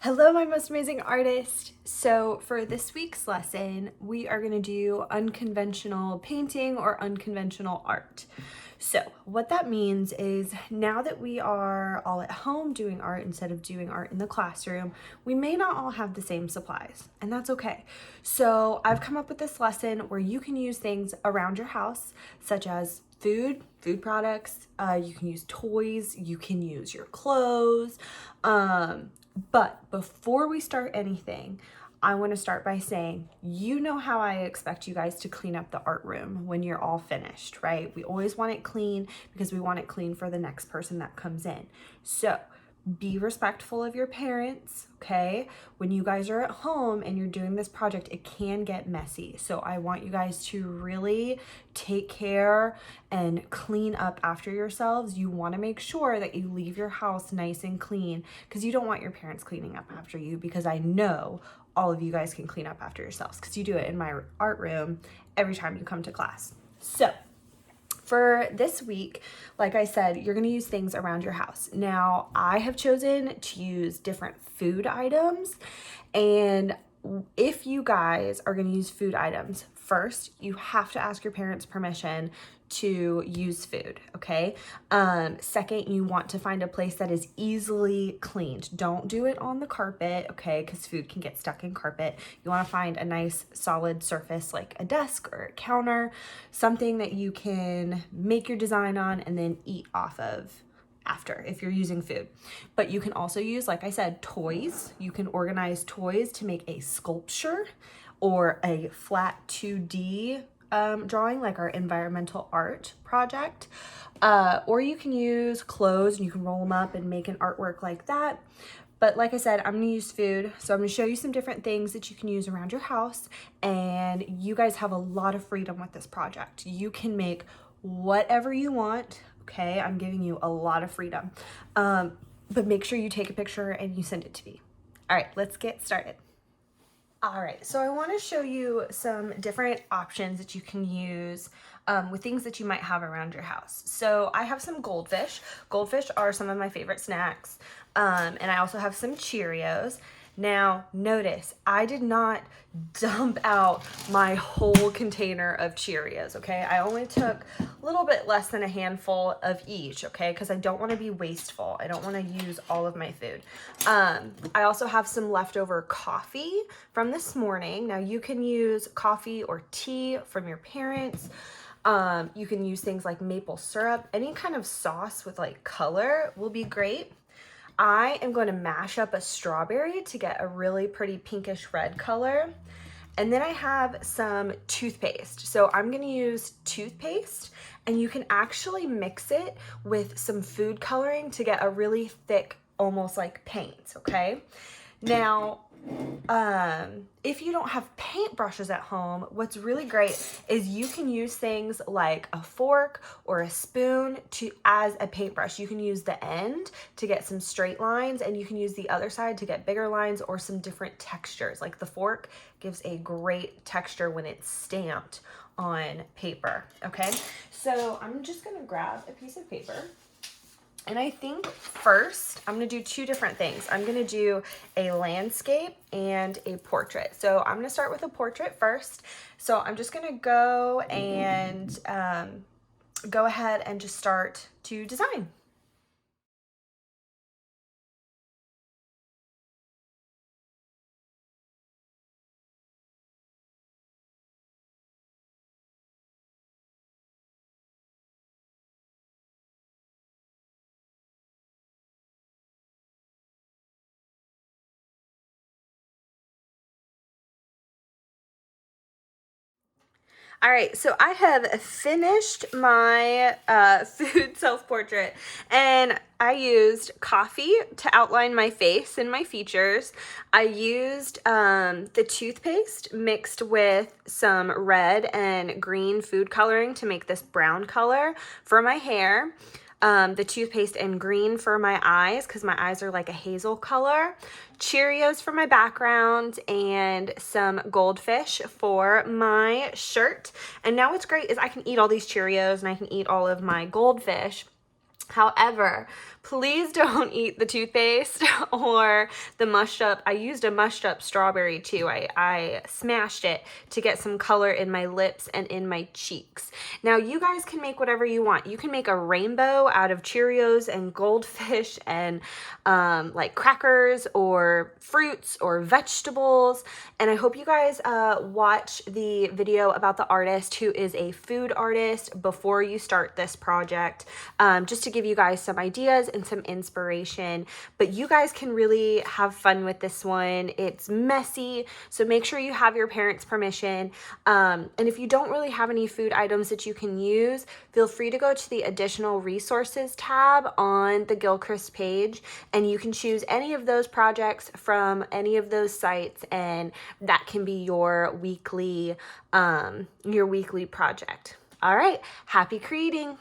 Hello, my most amazing artist. So for this week's lesson, we are going to do unconventional painting or unconventional art. So what that means is now that we are all at home doing art instead of doing art in the classroom, we may not all have the same supplies, and that's okay. So I've come up with this lesson where you can use things around your house, such as food products, you can use toys, you can use your clothes, but before we start anything, I want to start by saying, you know how I expect you guys to clean up the art room when you're all finished, right? We always want it clean because we want it clean for the next person that comes in. So be respectful of your parents, okay? When you guys are at home and you're doing this project, it can get messy. So I want you guys to really take care and clean up after yourselves. You want to make sure that you leave your house nice and clean because you don't want your parents cleaning up after you, because I know all of you guys can clean up after yourselves because you do it in my art room every time you come to class. So for this week, like I said, you're going to use things around your house. Now, I have chosen to use different food items, and if you guys are going to use food items, first, you have to ask your parents' permission to use food, okay? Second, you want to find a place that is easily cleaned. Don't do it on the carpet, okay? Because food can get stuck in carpet. You want to find a nice solid surface like a desk or a counter, something that you can make your design on and then eat off of after if you're using food. But you can also use, like I said, toys. You can organize toys to make a sculpture or a flat 2D drawing, like our environmental art project. Or you can use clothes and you can roll them up and make an artwork like that. But like I said, I'm going to use food. So I'm going to show you some different things that you can use around your house. And you guys have a lot of freedom with this project. You can make whatever you want. Okay, I'm giving you a lot of freedom. But make sure you take a picture and you send it to me. All right, let's get started. All right, so I want to show you some different options that you can use with things that you might have around your house. So I have some goldfish. Goldfish are some of my favorite snacks. And I also have some Cheerios. Now, notice, I did not dump out my whole container of Cheerios, okay? I only took a little bit less than a handful of each, okay? Because I don't want to be wasteful. I don't want to use all of my food. I also have some leftover coffee from this morning. Now, you can use coffee or tea from your parents. You can use things like maple syrup. Any kind of sauce with like color will be great. I am going to mash up a strawberry to get a really pretty pinkish red color. And then I have some toothpaste. So I'm going to use toothpaste, and you can actually mix it with some food coloring to get a really thick, almost like paint, okay? Now, if you don't have paintbrushes at home, what's really great is you can use things like a fork or a spoon as a paintbrush. You can use the end to get some straight lines, and you can use the other side to get bigger lines or some different textures. Like the fork gives a great texture when it's stamped on paper, okay? So I'm just gonna grab a piece of paper. And I think first I'm going to do two different things. I'm going to do a landscape and a portrait. So I'm going to start with a portrait first. So I'm just going to go and go ahead and just start to design. All right, so I have finished my food self-portrait, and I used coffee to outline my face and my features. I used the toothpaste mixed with some red and green food coloring to make this brown color for my hair. The toothpaste and green for my eyes because my eyes are like a hazel color, Cheerios for my background, and some goldfish for my shirt. And now what's great is I can eat all these Cheerios and I can eat all of my goldfish However, please don't eat the toothpaste or the mushed up. I used a mushed up strawberry too. I smashed it to get some color in my lips and in my cheeks. Now you guys can make whatever you want. You can make a rainbow out of Cheerios and goldfish and like crackers or fruits or vegetables. And I hope you guys watch the video about the artist who is a food artist before you start this project, just to give you guys some ideas and some inspiration. But you guys can really have fun with this one. It's messy, so make sure you have your parents' permission. And if you don't really have any food items that you can use, feel free to go to the additional resources tab on the Gilchrist page, and you can choose any of those projects from any of those sites, and that can be your weekly project. All right, happy creating.